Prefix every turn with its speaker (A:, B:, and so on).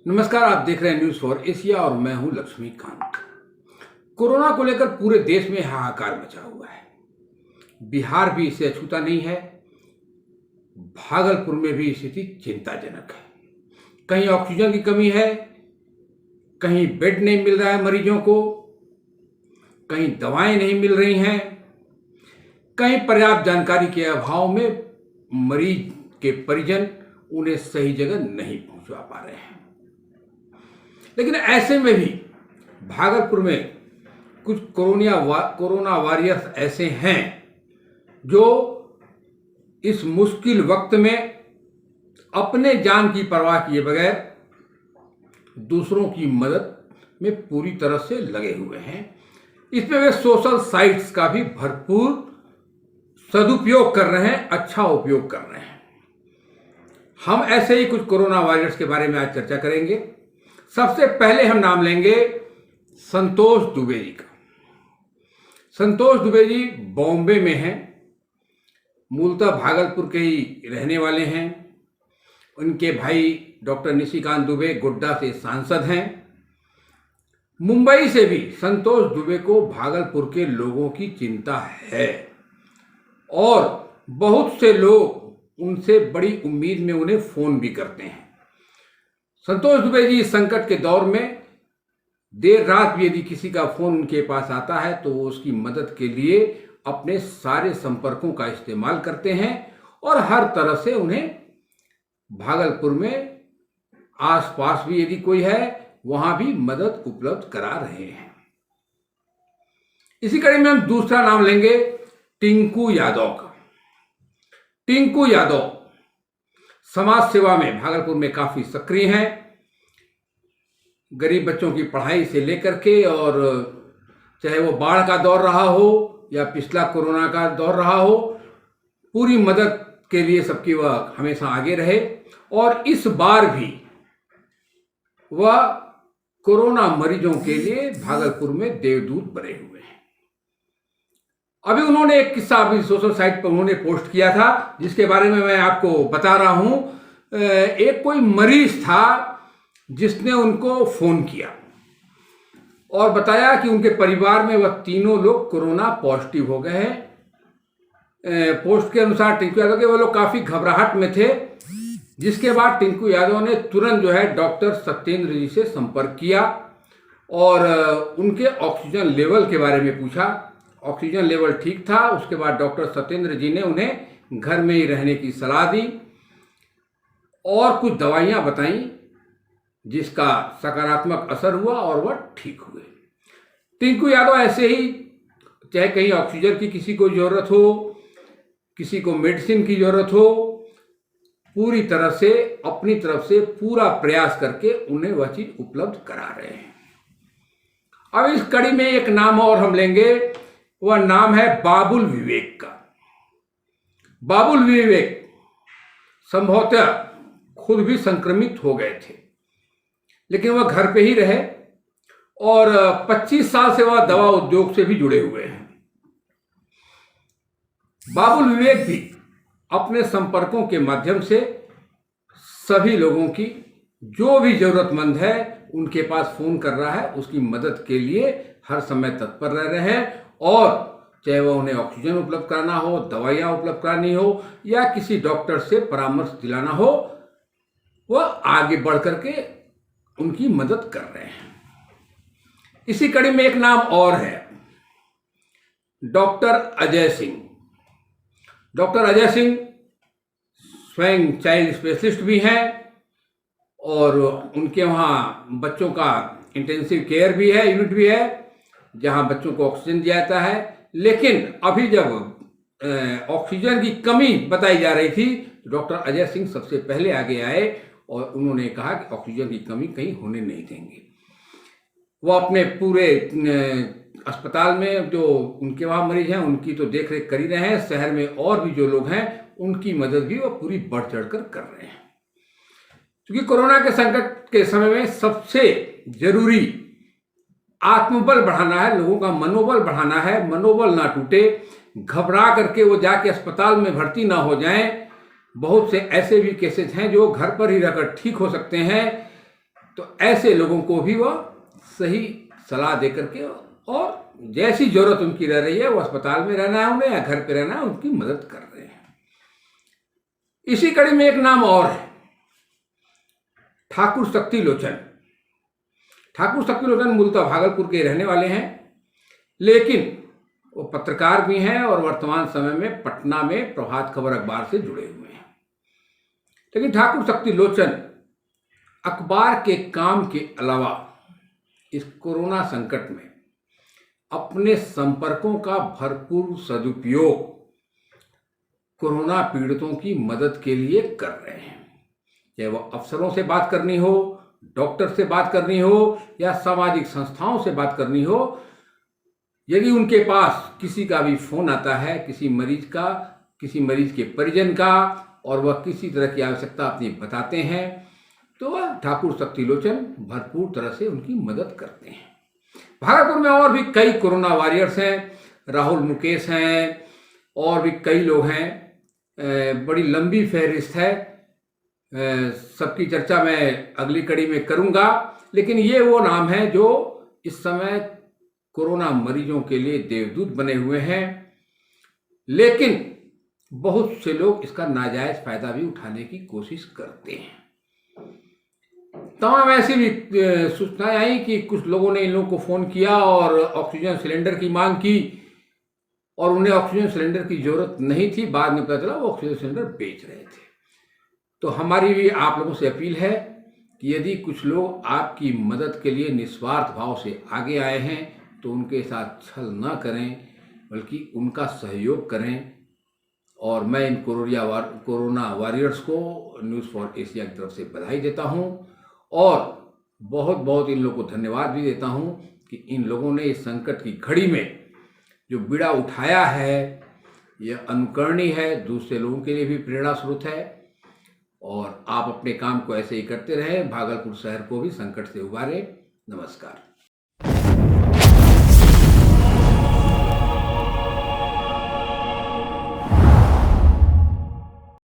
A: नमस्कार, आप देख रहे हैं न्यूज़ फॉर एशिया और मैं हूं लक्ष्मीकांत। कोरोना को लेकर पूरे देश में हाहाकार मचा हुआ है। बिहार भी इससे अछूता नहीं है। भागलपुर में भी स्थिति चिंताजनक है। कहीं ऑक्सीजन की कमी है, कहीं बेड नहीं मिल रहा है मरीजों को, कहीं दवाएं नहीं मिल रही हैं, कहीं पर्याप्त जानकारी के अभाव में मरीज के परिजन उन्हें सही जगह नहीं पहुंचा पा रहे हैं। लेकिन ऐसे में भी भागलपुर में कुछ कोरोना वॉरियर्स ऐसे हैं जो इस मुश्किल वक्त में अपने जान की परवाह किए बगैर दूसरों की मदद में पूरी तरह से लगे हुए हैं। इसमें वे सोशल साइट्स का भी भरपूर सदुपयोग कर रहे हैं, अच्छा उपयोग कर रहे हैं। हम ऐसे ही कुछ कोरोना वॉरियर्स के बारे में आज चर्चा करेंगे। सबसे पहले हम नाम लेंगे संतोष दुबे जी का। संतोष दुबे जी बॉम्बे में हैं, मूलतः भागलपुर के ही रहने वाले हैं। उनके भाई डॉक्टर निशिकांत दुबे गोड्डा से सांसद हैं। मुंबई से भी संतोष दुबे को भागलपुर के लोगों की चिंता है और बहुत से लोग उनसे बड़ी उम्मीद में उन्हें फोन भी करते हैं। संतोष दुबे जी इस संकट के दौर में देर रात भी यदि किसी का फोन उनके पास आता है तो वो उसकी मदद के लिए अपने सारे संपर्कों का इस्तेमाल करते हैं और हर तरह से उन्हें भागलपुर में आसपास भी यदि कोई है वहां भी मदद उपलब्ध करा रहे हैं। इसी कड़ी में हम दूसरा नाम लेंगे टिंकू यादव का। टिंकू यादव समाज सेवा में भागलपुर में काफी सक्रिय हैं। गरीब बच्चों की पढ़ाई से लेकर के और चाहे वो बाढ़ का दौर रहा हो या पिछला कोरोना का दौर रहा हो, पूरी मदद के लिए सबकी वह हमेशा आगे रहे और इस बार भी वह कोरोना मरीजों के लिए भागलपुर में देवदूत बने हुए हैं। अभी उन्होंने एक किस्सा अपनी सोशल साइट पर उन्होंने पोस्ट किया था जिसके बारे में मैं आपको बता रहा हूं। एक कोई मरीज था जिसने उनको फोन किया और बताया कि उनके परिवार में वह तीनों लोग कोरोना पॉजिटिव हो गए हैं। पोस्ट के अनुसार टिंकू यादव के वो लोग काफी घबराहट में थे, जिसके बाद टिंकू यादव ने तुरंत डॉक्टर सत्येंद्र जी से संपर्क किया और उनके ऑक्सीजन लेवल के बारे में पूछा। ऑक्सीजन लेवल ठीक था। उसके बाद डॉक्टर सत्येंद्र जी ने उन्हें घर में ही रहने की सलाह दी और कुछ दवाइयां बताई जिसका सकारात्मक असर हुआ और वह ठीक हुए। टिंकू यादव ऐसे ही चाहे कहीं ऑक्सीजन की किसी को जरूरत हो, किसी को मेडिसिन की जरूरत हो, पूरी तरह से अपनी तरफ से पूरा प्रयास करके उन्हें वह चीज उपलब्ध करा रहे हैं। अब इस कड़ी में एक नाम और हम लेंगे, वह नाम है बाबुल विवेक का। बाबुल विवेक संभवतः खुद भी संक्रमित हो गए थे, लेकिन वह घर पे ही रहे और 25 साल से वह दवा उद्योग से भी जुड़े हुए हैं। बाबुल विवेक भी अपने संपर्कों के माध्यम से सभी लोगों की जो भी जरूरतमंद है उनके पास फोन कर रहा है, उसकी मदद के लिए हर समय तत्पर रह रहे हैं और चाहे वह उन्हें ऑक्सीजन उपलब्ध कराना हो, दवाइयां उपलब्ध करानी हो या किसी डॉक्टर से परामर्श दिलाना हो, वह आगे बढ़ करके उनकी मदद कर रहे हैं। इसी कड़ी में एक नाम और है, डॉक्टर अजय सिंह। डॉक्टर अजय सिंह स्वयं चाइल्ड स्पेशलिस्ट भी हैं और उनके वहाँ बच्चों का इंटेंसिव केयर भी है, यूनिट भी है जहाँ बच्चों को ऑक्सीजन दिया जाता है। लेकिन अभी जब ऑक्सीजन की कमी बताई जा रही थी तो डॉक्टर अजय सिंह सबसे पहले आगे आए और उन्होंने कहा कि ऑक्सीजन की कमी कहीं होने नहीं देंगे। वो अपने पूरे अस्पताल में जो उनके वहाँ मरीज हैं उनकी तो देख रेख कर ही रहे हैं, शहर में और भी जो लोग हैं उनकी मदद भी वो पूरी बढ़ चढ़ कर रहे हैं। क्योंकि कोरोना के संकट के समय में सबसे जरूरी आत्मबल बढ़ाना है, लोगों का मनोबल बढ़ाना है, मनोबल ना टूटे, घबरा करके वो जाके अस्पताल में भर्ती ना हो जाएं। बहुत से ऐसे भी केसेस हैं जो घर पर ही रहकर ठीक हो सकते हैं। तो ऐसे लोगों को भी वह सही सलाह दे करके और जैसी जरूरत उनकी रह रही है, वो अस्पताल में रहना है उन्हें या घर पे रहना है, उनकी मदद कर रहे हैं। इसी कड़ी में एक नाम और है, ठाकुर शक्ति लोचन। ठाकुर शक्ति लोचन मूलतः भागलपुर के रहने वाले हैं, लेकिन वो पत्रकार भी हैं और वर्तमान समय में पटना में प्रभात खबर अखबार से जुड़े हुए हैं। लेकिन ठाकुर शक्ति लोचन अखबार के काम के अलावा इस कोरोना संकट में अपने संपर्कों का भरपूर सदुपयोग कोरोना पीड़ितों की मदद के लिए कर रहे हैं। चाहे वो अफसरों से बात करनी हो, डॉक्टर से बात करनी हो या सामाजिक संस्थाओं से बात करनी हो, यदि उनके पास किसी का भी फोन आता है, किसी मरीज के परिजन का, और वह किसी तरह की आवश्यकता अपनी बताते हैं, तो वह ठाकुर शक्ति लोचन भरपूर तरह से उनकी मदद करते हैं। भागलपुर में और भी कई कोरोना वॉरियर्स हैं, राहुल मुकेश हैं, और भी कई लोग हैं। बड़ी लंबी फहरिस्त है, सबकी चर्चा मैं अगली कड़ी में करूंगा। लेकिन ये वो नाम हैं जो इस समय कोरोना मरीजों के लिए देवदूत बने हुए हैं, लेकिन बहुत से लोग इसका नाजायज फायदा भी उठाने की कोशिश करते हैं। तमाम ऐसी भी सूचनाएं आई कि कुछ लोगों ने इन लोगों को फ़ोन किया और ऑक्सीजन सिलेंडर की मांग की, और उन्हें ऑक्सीजन सिलेंडर की ज़रूरत नहीं थी। बाद में पता चला वो ऑक्सीजन सिलेंडर बेच रहे थे। तो हमारी भी आप लोगों से अपील है कि यदि कुछ लोग आपकी मदद के लिए निस्वार्थ भाव से आगे आए हैं तो उनके साथ छल न करें, बल्कि उनका सहयोग करें। और मैं इन कोरोना वॉरियर्स को न्यूज़ फॉर एशिया की तरफ से बधाई देता हूं, और बहुत बहुत इन लोगों को धन्यवाद भी देता हूं कि इन लोगों ने इस संकट की घड़ी में जो बीड़ा उठाया है, यह अनुकरणीय है, दूसरे लोगों के लिए भी प्रेरणा स्रोत है। और आप अपने काम को ऐसे ही करते रहें, भागलपुर शहर को भी संकट से उबारें। नमस्कार।